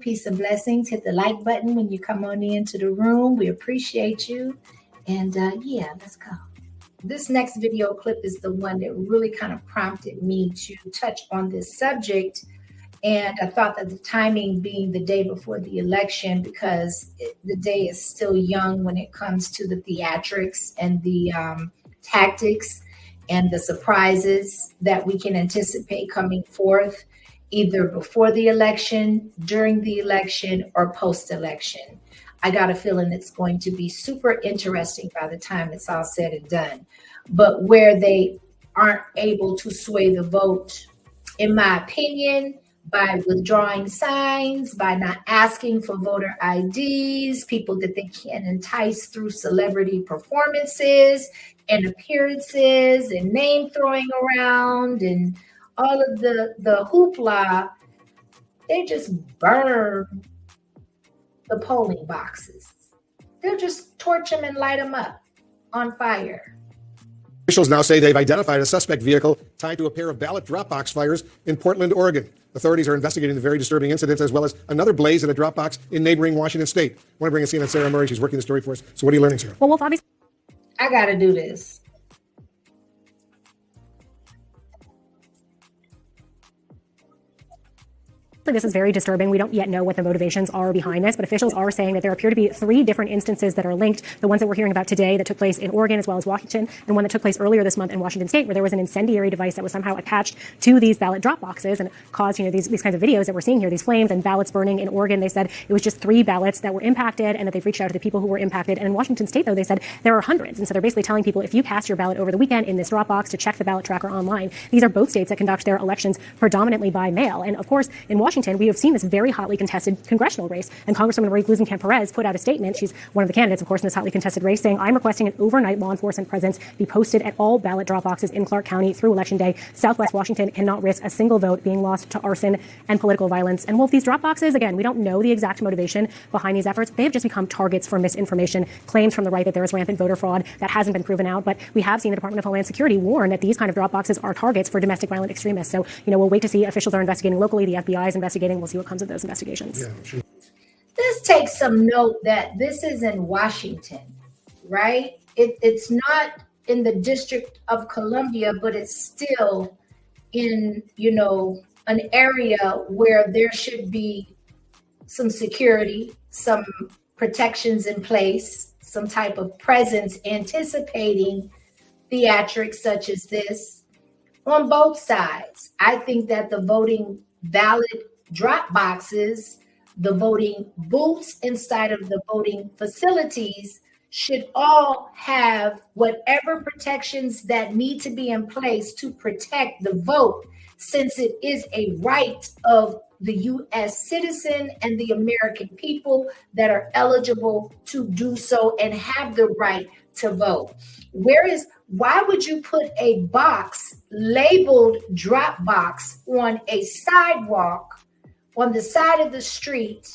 Peace and blessings. Hit the like button when you come on into the room. We appreciate you. And yeah, let's go. This next video clip is the one that really kind of prompted me to touch on this subject. And I thought that the timing being the day before the election, because the day is still young when it comes to the theatrics and the tactics and the surprises that we can anticipate coming forth either before the election, during the election, or post-election. I got a feeling it's going to be super interesting by the time it's all said and done. But where they aren't able to sway the vote, in my opinion, by withdrawing signs, by not asking for voter IDs, people that they can entice through celebrity performances and appearances and name throwing around and all of the hoopla, they just burn the polling boxes. They'll just torch them and light them up on fire. Officials now say they've identified a suspect vehicle tied to a pair of ballot drop box fires in Portland, Oregon. Authorities are investigating the very disturbing incidents as well as another blaze at a drop box in neighboring Washington State. I want to bring in CNN Sarah Murray. She's working the story for us. So what are you learning, Sarah? Well, Wolf, obviously, I got to do this. this is very disturbing. We don't yet know what the motivations are behind this, but officials are saying that there appear to be 3 different instances that are linked. The ones that we're hearing about today that took place in Oregon as well as Washington, and one that took place earlier this month in Washington State, where there was an incendiary device that was somehow attached to these ballot drop boxes and caused, these kinds of videos that we're seeing here, these flames and ballots burning. In Oregon, they said it was just 3 ballots that were impacted and that they've reached out to the people who were impacted. And in Washington State, though, they said there are hundreds. And so they're basically telling people, if you cast your ballot over the weekend in this drop box, to check the ballot tracker online. These are both states that conduct their elections predominantly by mail. And of course, in Washington, we have seen this very hotly contested congressional race. And Congresswoman Marie Gluesenkamp-Perez put out a statement. She's one of the candidates, of course, in this hotly contested race, saying, I'm requesting an overnight law enforcement presence be posted at all ballot drop boxes in Clark County through Election Day. Southwest Washington cannot risk a single vote being lost to arson and political violence. And Wolf, these drop boxes, again, we don't know the exact motivation behind these efforts. They have just become targets for misinformation, claims from the right that there is rampant voter fraud that hasn't been proven out. But we have seen the Department of Homeland Security warn that these kind of drop boxes are targets for domestic violent extremists. So, we'll wait to see. Officials are investigating locally. The FBI is investigating. We'll see what comes of those investigations. Yeah, sure. This takes some note that this is in Washington, right? It's not in the District of Columbia, but it's still in, an area where there should be some security, some protections in place, some type of presence anticipating theatrics such as this on both sides. I think that the voting ballot drop boxes, the voting booths inside of the voting facilities should all have whatever protections that need to be in place to protect the vote, since it is a right of the U.S. citizen and the American people that are eligible to do so and have the right to vote. Why would you put a box labeled drop box on a sidewalk on the side of the street,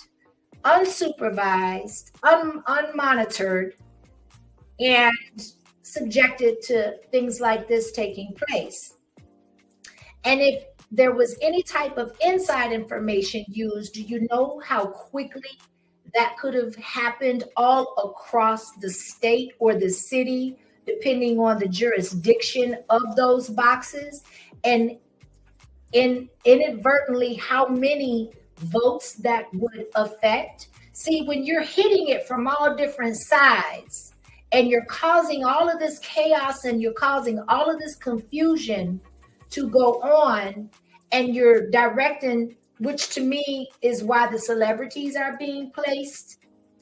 unsupervised, unmonitored, and subjected to things like this taking place? And if there was any type of inside information used, do you know how quickly that could have happened all across the state or the city, depending on the jurisdiction of those boxes? And inadvertently, how many votes that would affect? See, when you're hitting it from all different sides and you're causing all of this chaos and you're causing all of this confusion to go on, and you're directing, which to me is why the celebrities are being placed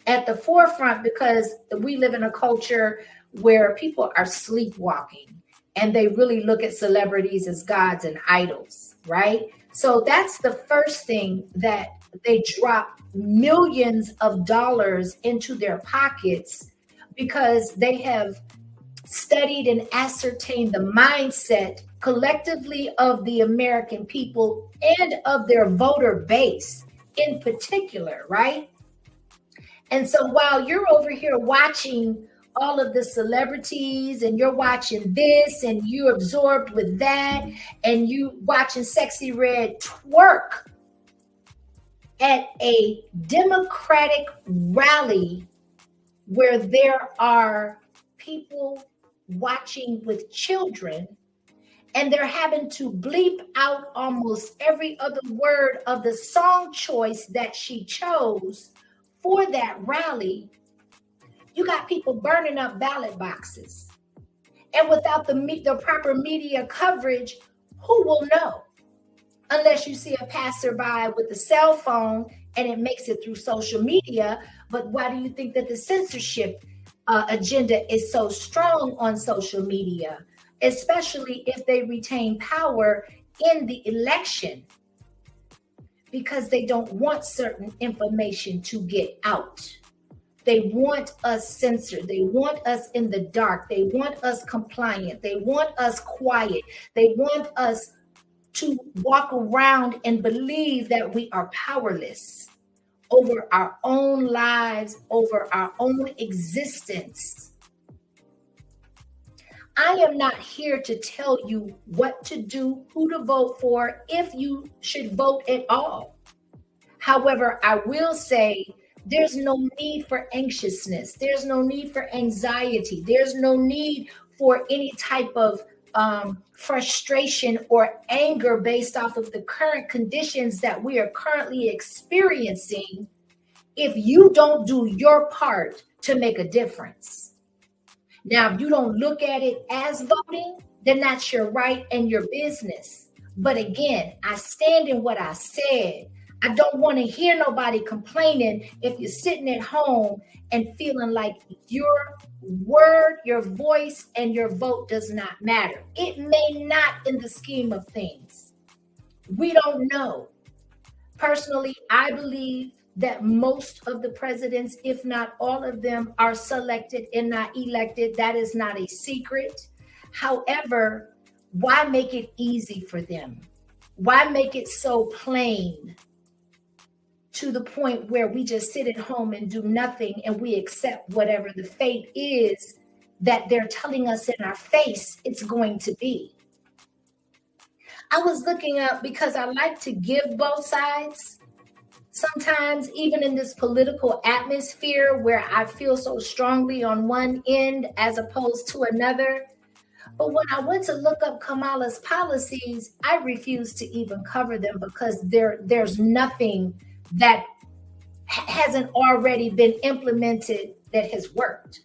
at the forefront, because we live in a culture where people are sleepwalking and they really look at celebrities as gods and idols, right? So that's the first thing, that they drop millions of dollars into their pockets because they have studied and ascertained the mindset collectively of the American people and of their voter base in particular, right? And so while you're over here watching all of the celebrities and you're watching this and you're absorbed with that and you watching Sexy Red twerk at a Democratic rally where there are people watching with children, and they're having to bleep out almost every other word of the song choice that she chose for that rally. You got people burning up ballot boxes. And without the proper media coverage, who will know? Unless you see a passerby with a cell phone and it makes it through social media. But why do you think that the censorship agenda is so strong on social media, especially if they retain power in the election? Because they don't want certain information to get out. They want us censored. They want us in the dark. They want us compliant. They want us quiet. They want us to walk around and believe that we are powerless over our own lives, over our own existence. I am not here to tell you what to do, who to vote for, if you should vote at all. However, I will say there's no need for anxiousness. There's no need for anxiety. There's no need for any type of frustration or anger based off of the current conditions that we are currently experiencing if you don't do your part to make a difference. Now, if you don't look at it as voting, then that's your right and your business. But again, I stand in what I said. I don't want to hear nobody complaining if you're sitting at home and feeling like your word, your voice, and your vote does not matter. It may not in the scheme of things. We don't know. Personally, I believe that most of the presidents, if not all of them, are selected and not elected. That is not a secret. However, why make it easy for them? Why make it so plain to the point where we just sit at home and do nothing and we accept whatever the fate is that they're telling us in our face it's going to be? I was looking up because I like to give both sides. Sometimes even in this political atmosphere where I feel so strongly on one end as opposed to another. But when I went to look up Kamala's policies, I refused to even cover them because there's nothing that hasn't already been implemented that has worked.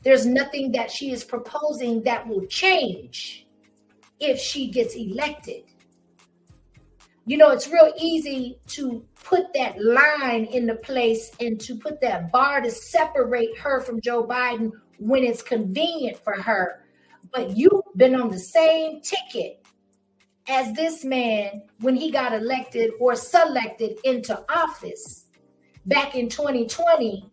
There's nothing that she is proposing that will change if she gets elected. You know, it's real easy to put that line into place and to put that bar to separate her from Joe Biden when it's convenient for her. But you've been on the same ticket as this man when he got elected or selected into office back in 2020,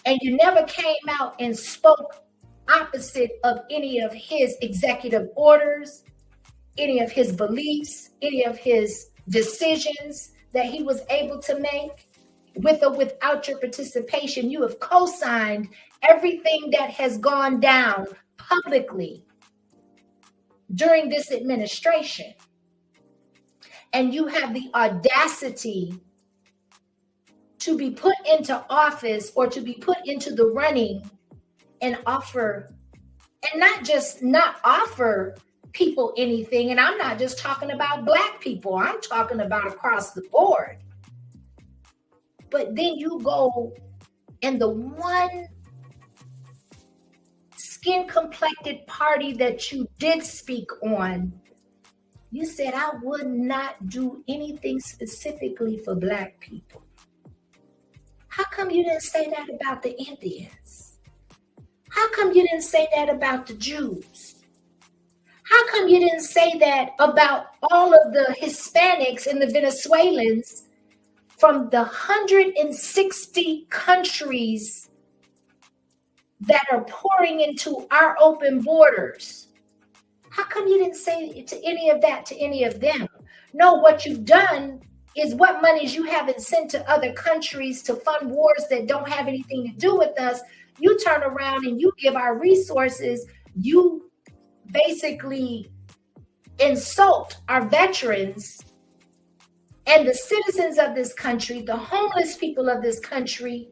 and you never came out and spoke opposite of any of his executive orders, any of his beliefs, any of his decisions that he was able to make. With or without your participation, you have co-signed everything that has gone down publicly during this administration. And you have the audacity to be put into office or to be put into the running and offer, and not offer people anything. And I'm not just talking about Black people, I'm talking about across the board. But then you go and the one skin-complected party that you did speak on, you said, I would not do anything specifically for Black people. How come you didn't say that about the Indians? How come you didn't say that about the Jews? How come you didn't say that about all of the Hispanics and the Venezuelans from the 160 countries that are pouring into our open borders? How come you didn't say to any of that to any of them? No, what you've done is what monies you haven't sent to other countries to fund wars that don't have anything to do with us, you turn around and you give our resources. You basically insult our veterans and the citizens of this country, the homeless people of this country,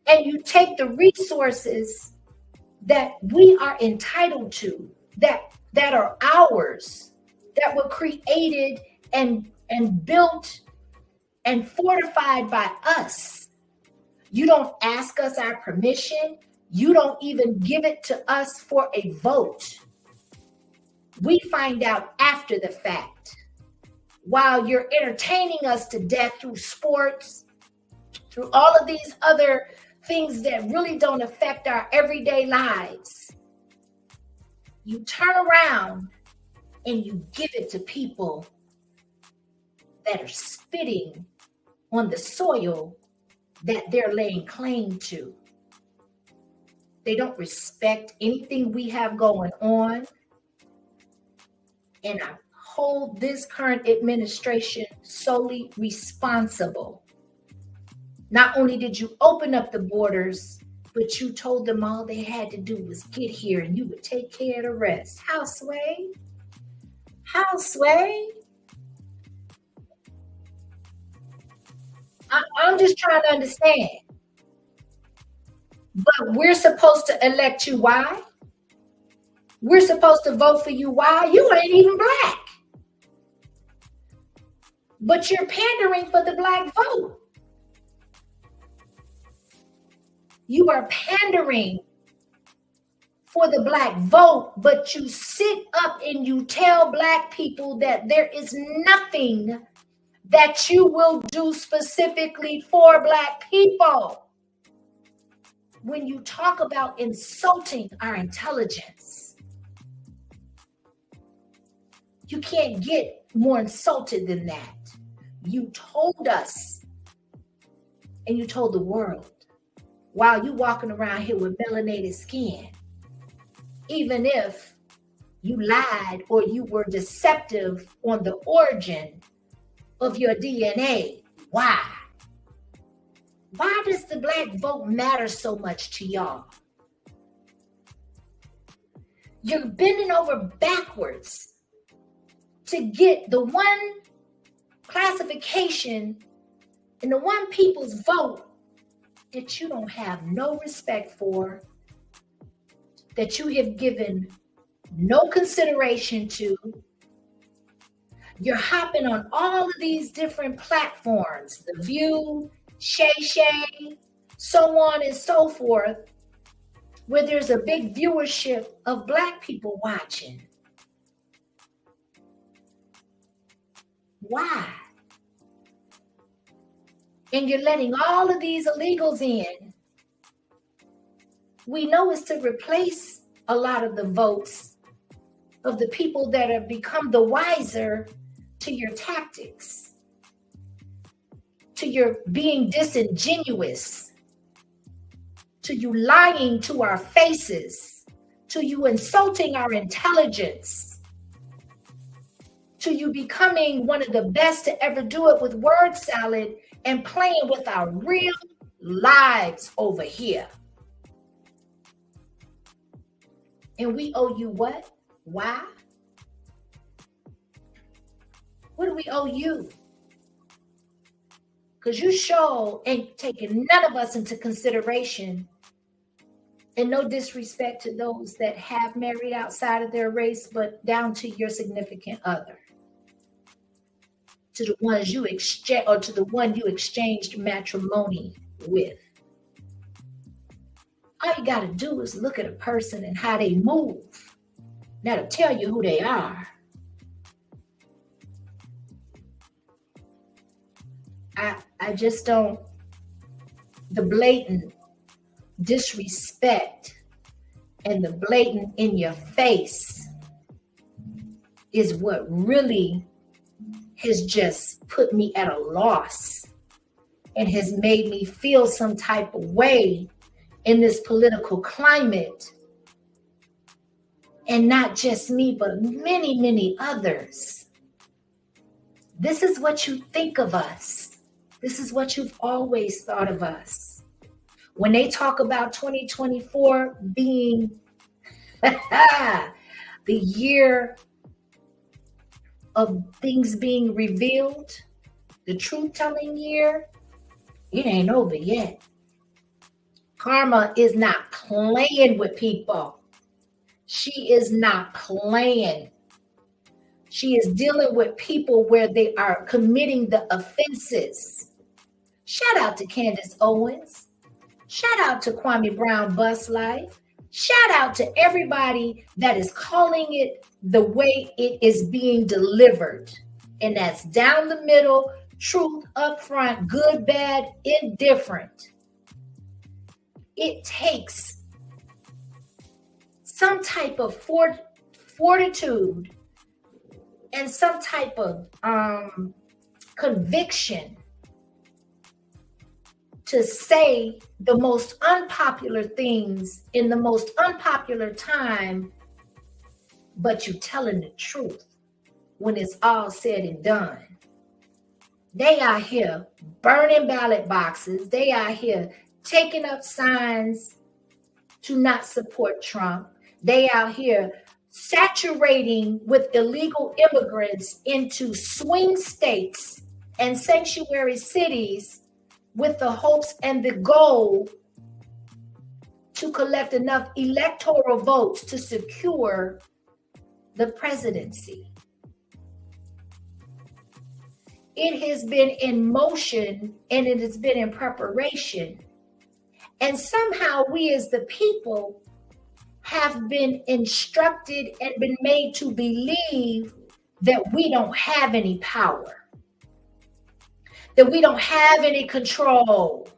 and you take the resources that we are entitled to, that are ours, that were created and built and fortified by us. You don't ask us our permission. You don't even give it to us for a vote. We find out after the fact, while you're entertaining us to death through sports, through all of these other things that really don't affect our everyday lives. You turn around and you give it to people that are spitting on the soil that they're laying claim to. They don't respect anything we have going on. And I hold this current administration solely responsible. Not only did you open up the borders, but you told them all they had to do was get here and you would take care of the rest. How sway? How sway? I'm just trying to understand. But we're supposed to elect you. Why? We're supposed to vote for you. Why? You ain't even black. But you're pandering for the black vote. You are pandering for the black vote, but you sit up and you tell black people that there is nothing that you will do specifically for black people. When you talk about insulting our intelligence, you can't get more insulted than that. You told us and you told the world while you walking around here with melanated skin, even if you lied or you were deceptive on the origin of your DNA. Why? Why does the black vote matter so much to y'all? You're bending over backwards to get the one classification and the one people's vote that you don't have no respect for, that you have given no consideration to. You're hopping on all of these different platforms, The View, Shay Shay, so on and so forth, where there's a big viewership of black people watching. Why? And you're letting all of these illegals in. We know it's to replace a lot of the votes of the people that have become the wiser to your tactics, to your being disingenuous, to you lying to our faces, to you insulting our intelligence, to you becoming one of the best to ever do it with word salad and playing with our real lives over here. And we owe you what? Why? What do we owe you? Because you sure ain't taking none of us into consideration. And no disrespect to those that have married outside of their race, but down to your significant other. To the ones you exchange, or to the one you exchanged matrimony with. All you got to do is look at a person and how they move. That'll tell you who they are. I just don't, the blatant disrespect and the blatant in your face is what really has just put me at a loss and has made me feel some type of way in this political climate. And not just me, but many, many others. This is what you think of us. This is what you've always thought of us. When they talk about 2024 being the year of things being revealed, the truth telling year, it ain't over yet. Karma is not playing with people. She is not playing. She is dealing with people where they are committing the offenses. Shout out to Candace Owens. Shout out to Kwame Brown Bus Life. Shout out to everybody that is calling it the way it is being delivered. And that's down the middle, truth up front, good, bad, indifferent. It takes some type of fortitude and some type of conviction to say the most unpopular things in the most unpopular time, but you telling the truth when it's all said and done. They are here burning ballot boxes. They are here taking up signs to not support Trump. They are here saturating with illegal immigrants into swing states and sanctuary cities with the hopes and the goal to collect enough electoral votes to secure the presidency. It has been in motion and it has been in preparation. And somehow we as the people have been instructed and been made to believe that we don't have any power, that we don't have any control,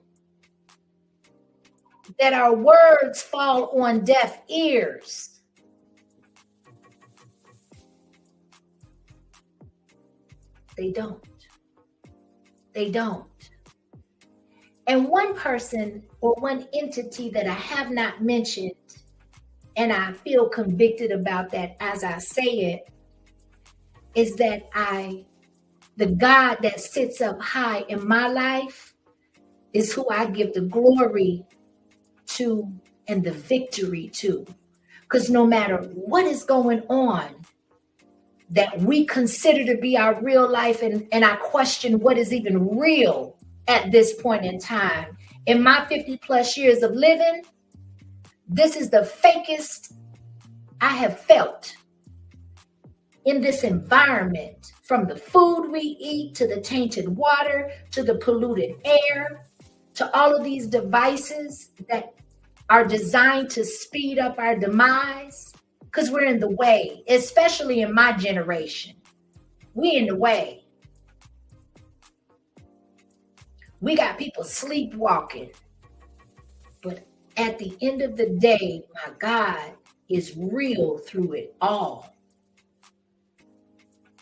that our words fall on deaf ears. They don't. They don't. And one person or one entity that I have not mentioned, and I feel convicted about that as I say it, is that the God that sits up high in my life is who I give the glory to and the victory to. Because no matter what is going on that we consider to be our real life, and I question what is even real at this point in time, in my 50 plus years of living, this is the fakest I have felt in this environment, from the food we eat, to the tainted water, to the polluted air, to all of these devices that are designed to speed up our demise, because we're in the way, especially in my generation. We're in the way. We got people sleepwalking. But at the end of the day, my God is real through it all.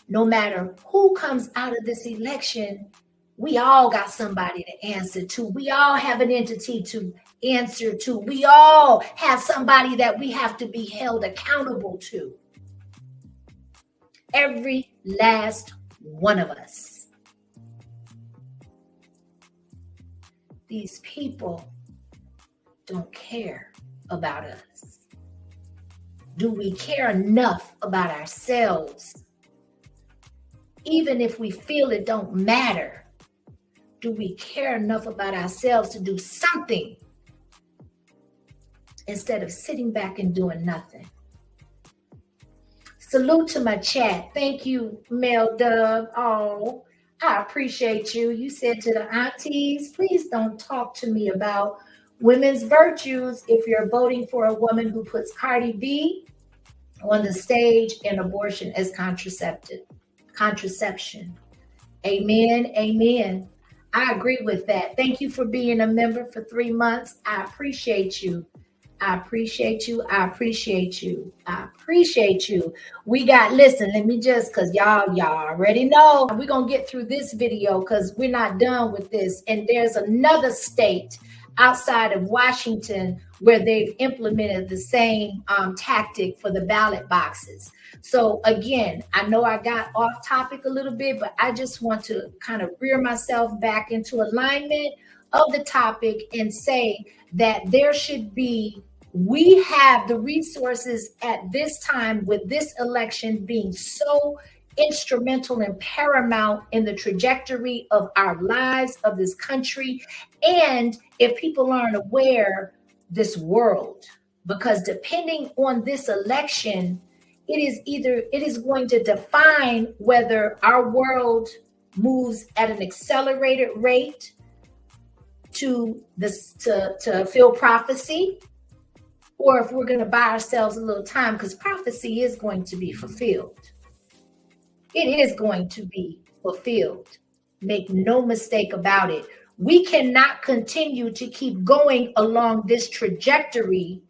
No matter who comes out of this election, we all got somebody to answer to. We all have an entity to answer to. We all have somebody that we have to be held accountable to. Every last one of us. These people don't care about us. Do we care enough about ourselves? Even if we feel it don't matter, do we care enough about ourselves to do something instead of sitting back and doing nothing? Salute to my chat. Thank you, Mel Dove. Oh, I appreciate you. You said to the aunties, please don't talk to me about women's virtues if you're voting for a woman who puts Cardi B on the stage and abortion as contraception. Amen. Amen. I agree with that. Thank you for being a member for 3 months. I appreciate you. I appreciate you. I appreciate you. I appreciate you. Listen, let me just, because y'all already know, we're going to get through this video because we're not done with this. And there's another state outside of Washington where they've implemented the same tactic for the ballot boxes. So again, I know I got off topic a little bit, but I just want to kind of rear myself back into alignment of the topic and say that we have the resources at this time with this election being so instrumental and paramount in the trajectory of our lives, of this country, and if people aren't aware, this world. Because depending on this election, it is going to define whether our world moves at an accelerated rate to fulfill prophecy, or if we're going to buy ourselves a little time, because prophecy is going to be fulfilled. It is going to be fulfilled. Make no mistake about it. We cannot continue to keep going along this trajectory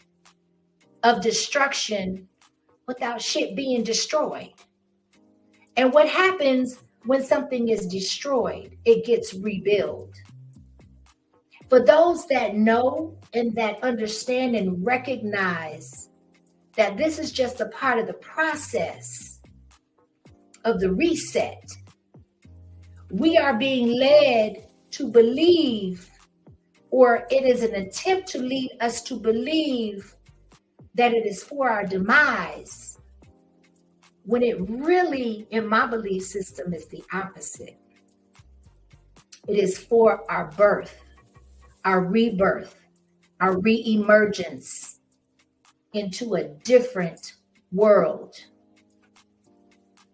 of destruction without shit being destroyed. And what happens when something is destroyed? It gets rebuilt. For those that know and that understand and recognize that this is just a part of the process of the reset, we are being led to believe, or it is an attempt to lead us to believe that it is for our demise, when it really, in my belief system, is the opposite. It is for our birth, our rebirth, our re-emergence into a different world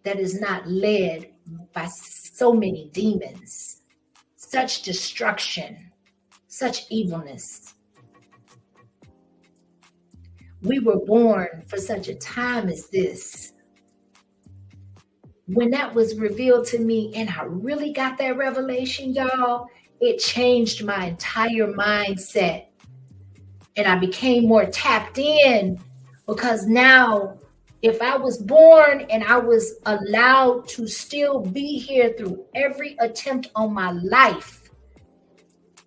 that is not led by so many demons, such destruction, such evilness. We were born for such a time as this. When that was revealed to me and I really got that revelation, y'all, it changed my entire mindset. And I became more tapped in, because now if I was born and I was allowed to still be here through every attempt on my life,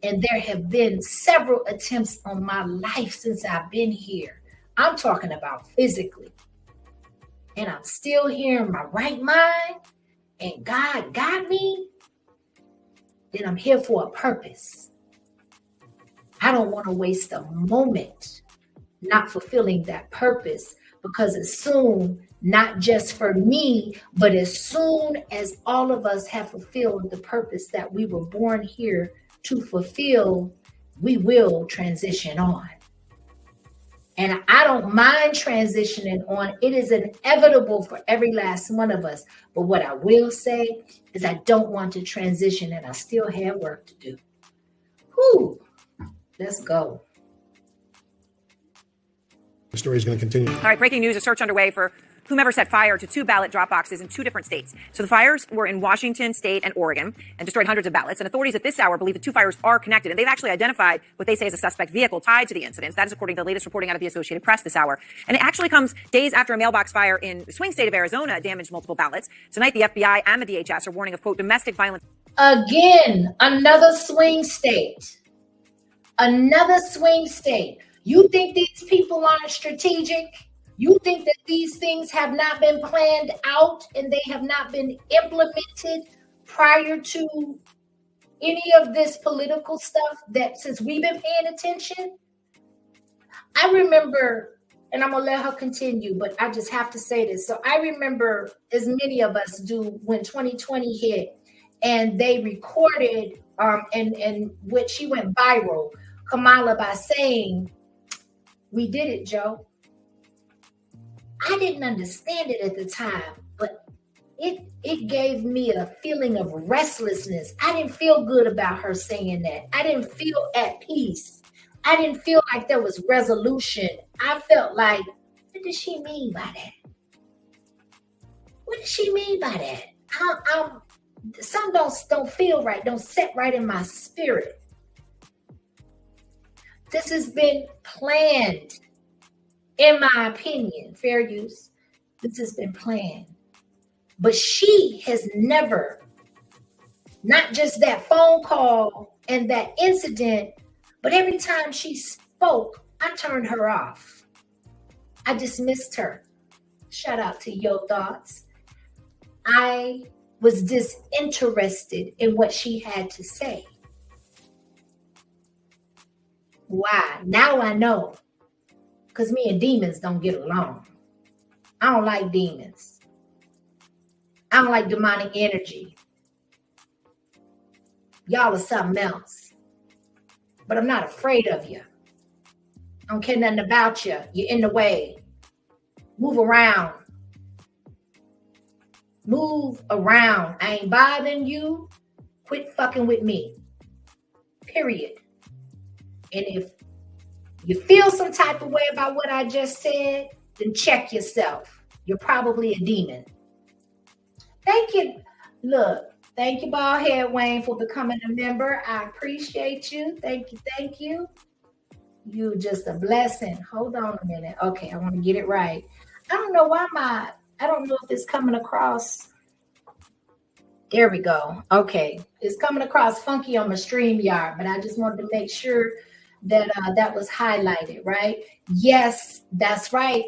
and there have been several attempts on my life since I've been here, I'm talking about physically, and I'm still here in my right mind, and God got me, then I'm here for a purpose. I don't want to waste a moment not fulfilling that purpose, because as soon, not just for me, but as soon as all of us have fulfilled the purpose that we were born here to fulfill, we will transition on. And I don't mind transitioning on. It is inevitable for every last one of us. But what I will say is I don't want to transition, and I still have work to do. Whew. Let's go. The story is going to continue. All right, breaking news, a search underway for whomever set fire to 2 ballot drop boxes in 2 different states. So the fires were in Washington State and Oregon and destroyed hundreds of ballots. And authorities at this hour believe the 2 fires are connected. And they've actually identified what they say is a suspect vehicle tied to the incidents. That is according to the latest reporting out of the Associated Press this hour. And it actually comes days after a mailbox fire in the swing state of Arizona damaged multiple ballots. Tonight, the FBI and the DHS are warning of, quote, domestic violence. Again, another swing state. Another swing state. You think these people aren't strategic? You think that these things have not been planned out and they have not been implemented prior to any of this political stuff that since we've been paying attention? I remember, and I'm going to let her continue, but I just have to say this. So I remember, as many of us do, when 2020 hit and they recorded and which she went viral, Kamala, by saying, "We did it, Joe." I didn't understand it at the time, but it gave me a feeling of restlessness. I didn't feel good about her saying that. I didn't feel at peace. I didn't feel like there was resolution. I felt like, what does she mean by that? What does she mean by that? Some don't feel right, don't sit right in my spirit. This has been planned. In my opinion, fair use, this has been planned. But she has never, not just that phone call and that incident, but every time she spoke, I turned her off. I dismissed her. Shout out to Yo Thoughts. I was disinterested in what she had to say. Why? Now I know. Because me and demons don't get along. I don't like demons. I don't like demonic energy. Y'all are something else. But I'm not afraid of you. I don't care nothing about you. You're in the way. Move around. Move around. I ain't bothering you. Quit fucking with me. Period. And if you feel some type of way about what I just said, then check yourself. You're probably a demon. Thank you. Look, thank you, Baldhead Wayne, for becoming a member. I appreciate you. Thank you. Thank you. You just a blessing. Hold on a minute. Okay, I want to get it right. I don't know why I don't know if it's coming across. There we go. Okay, it's coming across funky on my StreamYard, but I just wanted to make sure that that was highlighted, right? Yes, that's right.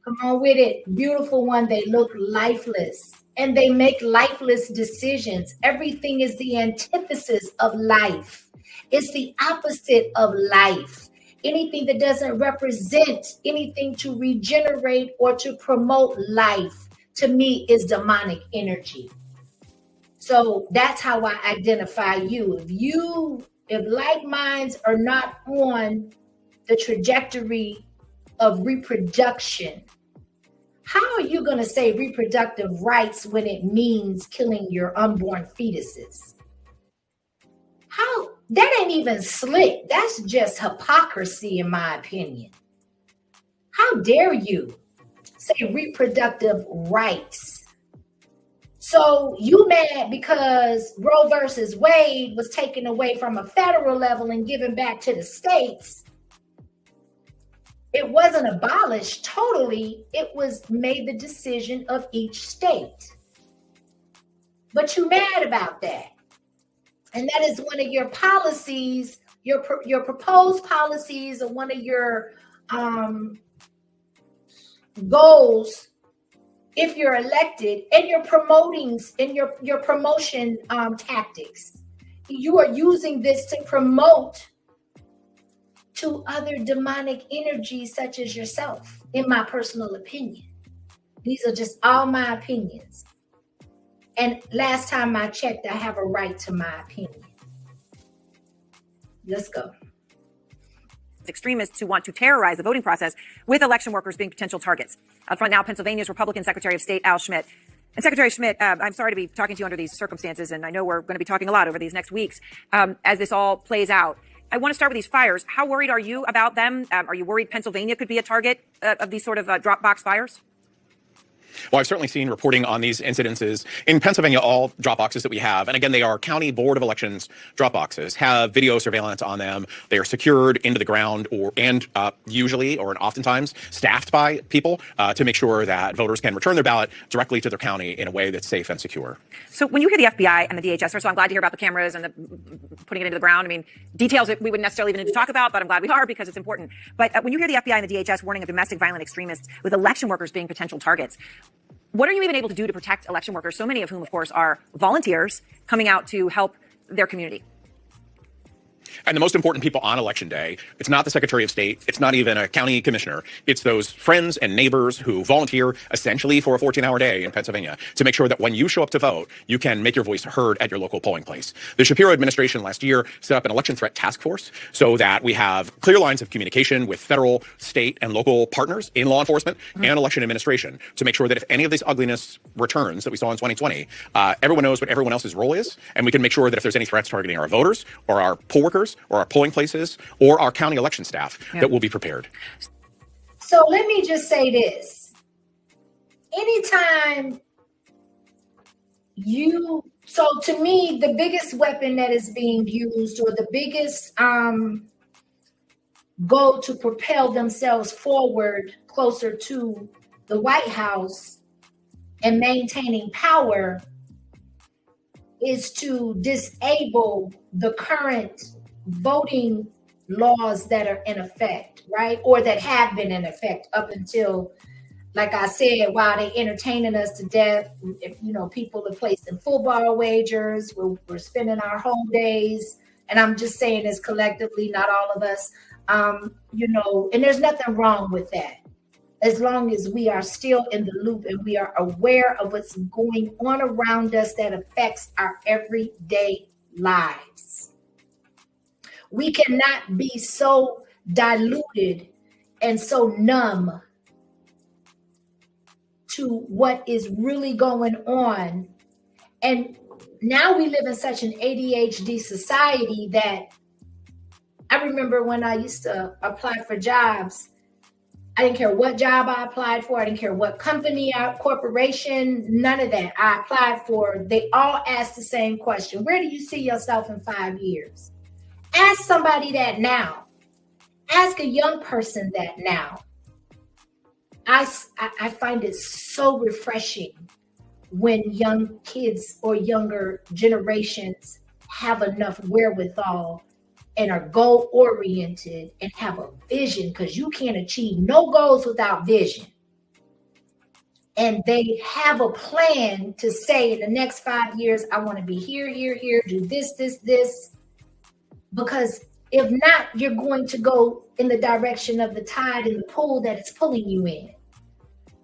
Come on with it. Beautiful one. They look lifeless and they make lifeless decisions. Everything is the antithesis of life. It's the opposite of life. Anything that doesn't represent anything to regenerate or to promote life, to me, is demonic energy. So that's how I identify you. If like minds are not on the trajectory of reproduction, how are you going to say reproductive rights when it means killing your unborn fetuses? How? That ain't even slick. That's just hypocrisy, in my opinion. How dare you say reproductive rights? So you mad because Roe versus Wade was taken away from a federal level and given back to the states. It wasn't abolished totally. It was made the decision of each state. But you mad about that. And that is one of your policies, your proposed policies, or one of your goals if you're elected, and your promoting and your promotion tactics. You are using this to promote to other demonic energies such as yourself, in my personal opinion. These are just all my opinions. And last time I checked, I have a right to my opinion. Let's go. Extremists who want to terrorize the voting process, with election workers being potential targets. Up front now, Pennsylvania's Republican Secretary of State Al Schmidt. And Secretary Schmidt, I'm sorry to be talking to you under these circumstances, and I know we're going to be talking a lot over these next weeks as this all plays out. I want to start with these fires. How worried are you about them? Are you worried Pennsylvania could be a target of these sort of drop box fires? Well, I've certainly seen reporting on these incidences. In Pennsylvania, all drop boxes that we have, and again, they are County Board of Elections drop boxes, have video surveillance on them. They are secured into the ground and usually or oftentimes staffed by people to make sure that voters can return their ballot directly to their county in a way that's safe and secure. So when you hear the FBI and the DHS, first of all, I'm glad to hear about the cameras and the putting it into the ground. I mean, details that we wouldn't necessarily even need to talk about, but I'm glad we are because it's important. But when you hear the FBI and the DHS warning of domestic violent extremists with election workers being potential targets, what are you even able to do to protect election workers, so many of whom, of course, are volunteers coming out to help their community? And the most important people on Election Day, it's not the Secretary of State, it's not even a county commissioner, it's those friends and neighbors who volunteer essentially for a 14-hour day in Pennsylvania to make sure that when you show up to vote, you can make your voice heard at your local polling place. The Shapiro administration last year set up an election threat task force so that we have clear lines of communication with federal, state, and local partners in law enforcement and election administration to make sure that if any of this ugliness returns that we saw in 2020, everyone knows what everyone else's role is, and we can make sure that if there's any threats targeting our voters or our poll workers or our polling places or our county election staff, that will be prepared. So let me just say this. Anytime so to me, the biggest weapon that is being used, or the biggest goal to propel themselves forward closer to the White House and maintaining power, is to disable the current voting laws that are in effect, right? Or that have been in effect up until, like I said, while they entertaining us to death, people are placing football wagers, we're spending our home days, and I'm just saying this collectively, not all of us, and there's nothing wrong with that. as long as we are still in the loop and we are aware of what's going on around us that affects our everyday lives. We cannot be so diluted and so numb to what is really going on. And now we live in such an ADHD society that I remember when I used to apply for jobs, I didn't care what job I applied for. I didn't care what company, corporation, none of that I applied for. They all asked the same question. Where do you see yourself in 5 years? Ask somebody that now. Ask a young person that now. I find it so refreshing when young kids or younger generations have enough wherewithal and are goal oriented and have a vision, because you can't achieve no goals without vision. And they have a plan to say in the next 5 years, I want to be here, do this. Because if not, you're going to go in the direction of the tide in the pool that it's pulling you in.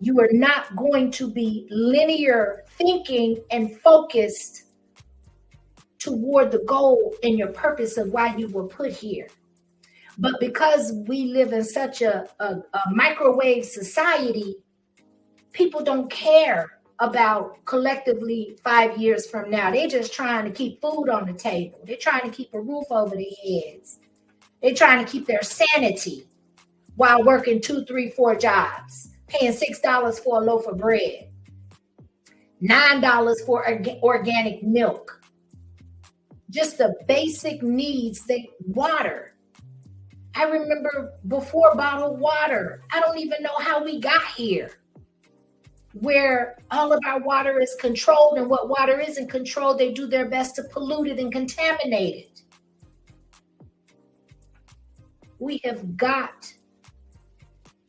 You are not going to be linear thinking and focused toward the goal and your purpose of why you were put here. But because we live in such a microwave society, people don't care about collectively 5 years from now. They're just trying to keep food on the table. They're trying to keep a roof over their heads. They're trying to keep their sanity while working 2, 3, 4 jobs, paying $6 for a loaf of bread, $9 for organic milk. Just the basic needs, water. I remember before bottled water, I don't even know how we got here, where all of our water is controlled, and what water isn't controlled, they do their best to pollute it and contaminate it. We have got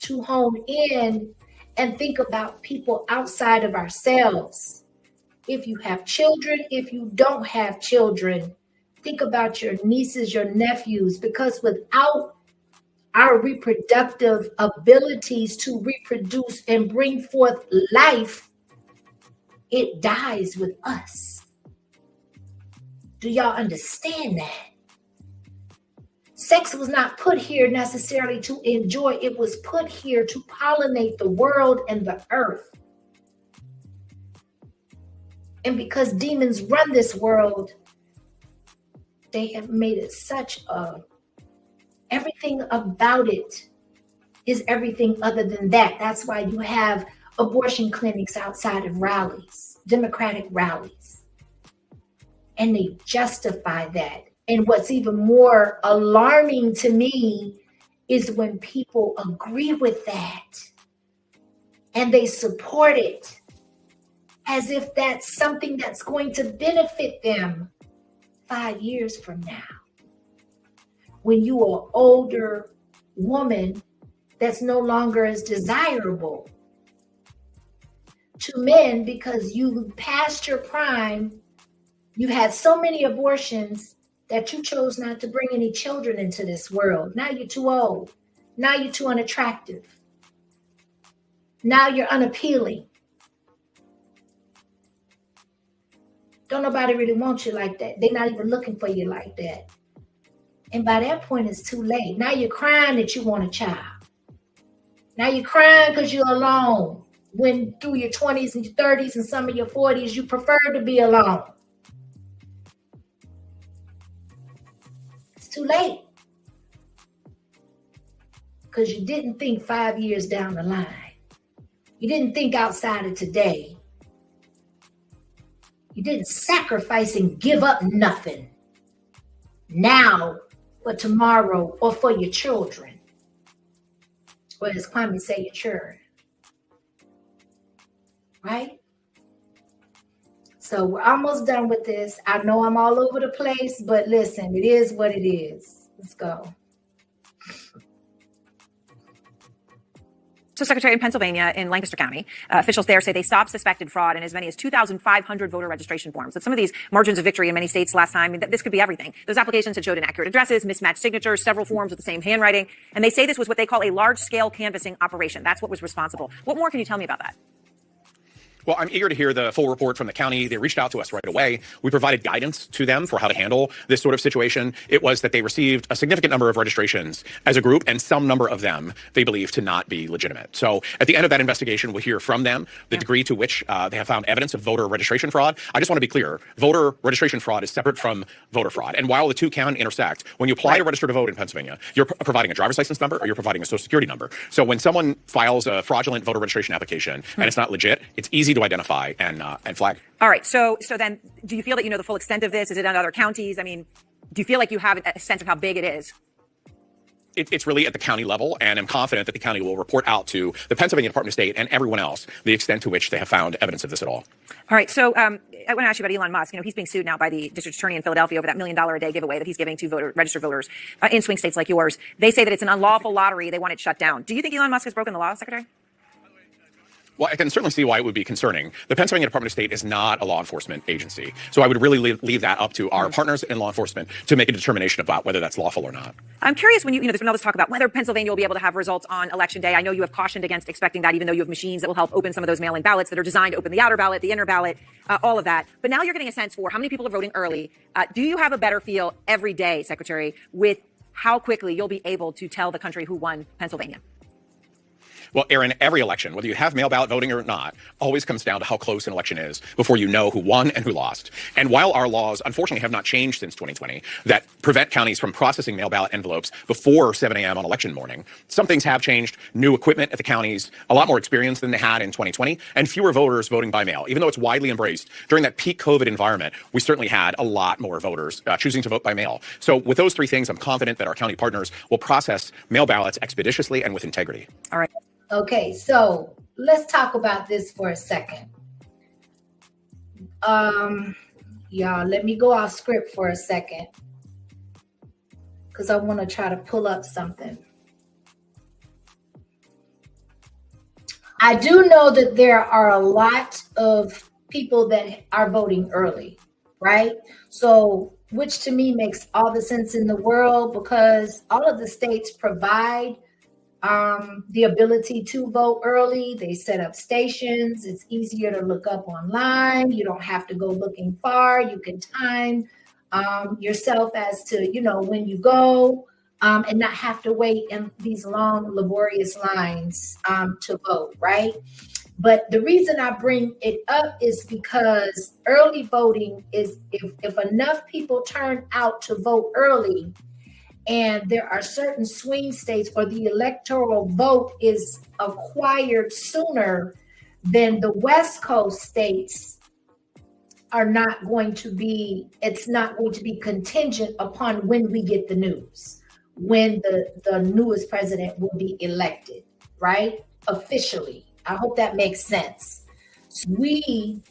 to hone in and think about people outside of ourselves. If you have children, if you don't have children, think about your nieces, your nephews, because without our reproductive abilities to reproduce and bring forth life, it dies with us. Do y'all understand that? Sex was not put here necessarily to enjoy. It was put here to pollinate the world and the earth. And because demons run this world, they have made it such everything about it is everything other than that. That's why you have abortion clinics outside of rallies, Democratic rallies. And they justify that. And what's even more alarming to me is when people agree with that and they support it as if that's something that's going to benefit them 5 years from now. When you are an older woman that's no longer as desirable to men because you passed your prime, you've had so many abortions that you chose not to bring any children into this world. Now you're too old. Now you're too unattractive. Now you're unappealing. Don't nobody really want you like that. They're not even looking for you like that. And by that point, it's too late. Now you're crying that you want a child. Now you're crying because you're alone. When through your 20s and your 30s and some of your 40s, you prefer to be alone. It's too late. Because you didn't think 5 years down the line. You didn't think outside of today. You didn't sacrifice and give up nothing now for tomorrow or for your children. Or as Kwame say, your children. Right? So we're almost done with this. I know I'm all over the place, but listen, it is what it is. Let's go. So, Secretary, in Pennsylvania, in Lancaster County, officials there say they stopped suspected fraud in as many as 2,500 voter registration forms. With some of these margins of victory in many states last time, this could be everything. Those applications had showed inaccurate addresses, mismatched signatures, several forms with the same handwriting. And they say this was what they call a large-scale canvassing operation. That's what was responsible. What more can you tell me about that? Well, I'm eager to hear the full report from the county. They reached out to us right away. We provided guidance to them for how to handle this sort of situation. It was that they received a significant number of registrations as a group, and some number of them they believe to not be legitimate. So at the end of that investigation, we'll hear from them the degree to which they have found evidence of voter registration fraud. I just want to be clear. Voter registration fraud is separate from voter fraud. And while the two can intersect, when you apply to register to vote in Pennsylvania, you're providing a driver's license number or you're providing a social security number. So when someone files a fraudulent voter registration application and it's not legit, it's easy to identify and flag. All right. So then do you feel that you know the full extent of this? Is it in other counties? I mean, do you feel like you have a sense of how big it is? It's really at the county level, and I'm confident that the county will report out to the Pennsylvania Department of State and everyone else the extent to which they have found evidence of this at all. All right. So I want to ask you about Elon Musk. You know, he's being sued now by the district attorney in Philadelphia over that $1 million a day giveaway that he's giving to registered voters in swing states like yours. They say that it's an unlawful lottery. They want it shut down. Do you think Elon Musk has broken the law, Secretary? Well, I can certainly see why it would be concerning. The Pennsylvania Department of State is not a law enforcement agency. So I would really leave that up to our partners in law enforcement to make a determination about whether that's lawful or not. I'm curious when there's been all this talk about whether Pennsylvania will be able to have results on Election Day. I know you have cautioned against expecting that, even though you have machines that will help open some of those mail-in ballots that are designed to open the outer ballot, the inner ballot, all of that. But now you're getting a sense for how many people are voting early. Do you have a better feel every day, Secretary, with how quickly you'll be able to tell the country who won Pennsylvania? Well, Aaron, every election, whether you have mail ballot voting or not, always comes down to how close an election is before you know who won and who lost. And while our laws, unfortunately, have not changed since 2020 that prevent counties from processing mail ballot envelopes before 7 a.m. on election morning, some things have changed. New equipment at the counties, a lot more experience than they had in 2020, and fewer voters voting by mail. Even though it's widely embraced, during that peak COVID environment, we certainly had a lot more voters choosing to vote by mail. So with those three things, I'm confident that our county partners will process mail ballots expeditiously and with integrity. All right. Okay, so let's talk about this for a second. Y'all, let me go off script for a second because I want to try to pull up something. I do know that there are a lot of people that are voting early, right? So, which to me makes all the sense in the world because all of the states provide the ability to vote early. They set up stations. It's easier to look up online. You don't have to go looking far. You can time yourself as to, when you go and not have to wait in these long, laborious lines to vote, right? But the reason I bring it up is because early voting is if enough people turn out to vote early, and there are certain swing states where the electoral vote is acquired sooner than the West Coast states are not going to be, it's not going to be contingent upon when we get the news, when the newest president will be elected, right? Officially. I hope that makes sense. So we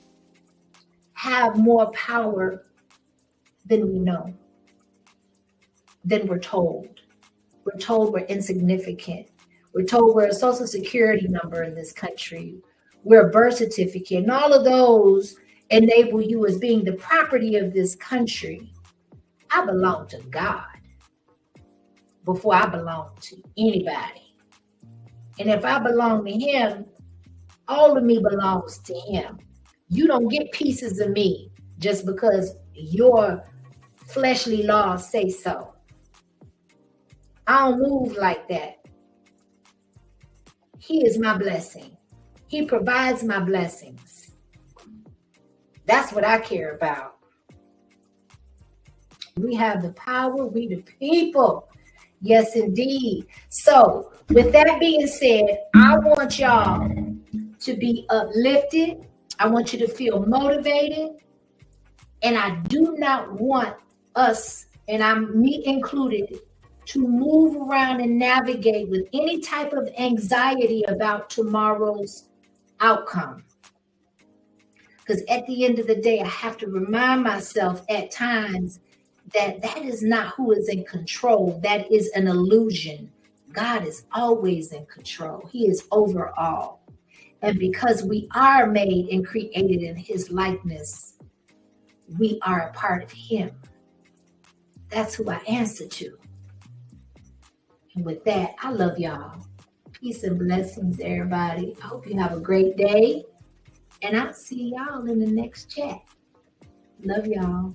have more power than we know. Then we're told. We're told we're insignificant. We're told we're a social security number in this country. We're a birth certificate. And all of those enable you as being the property of this country. I belong to God before I belong to anybody. And if I belong to him, all of me belongs to him. You don't get pieces of me just because your fleshly laws say so. I don't move like that. He is my blessing. He provides my blessings. That's what I care about. We have the power, we the people. Yes, indeed. So, with that being said, I want y'all to be uplifted. I want you to feel motivated. And I do not want us, and me included, to move around and navigate with any type of anxiety about tomorrow's outcome. Because at the end of the day, I have to remind myself at times that is not who is in control. That is an illusion. God is always in control. He is over all. And because we are made and created in his likeness, we are a part of him. That's who I answer to. And with that, I love y'all. Peace and blessings, everybody. I hope you have a great day. And I'll see y'all in the next chat. Love y'all.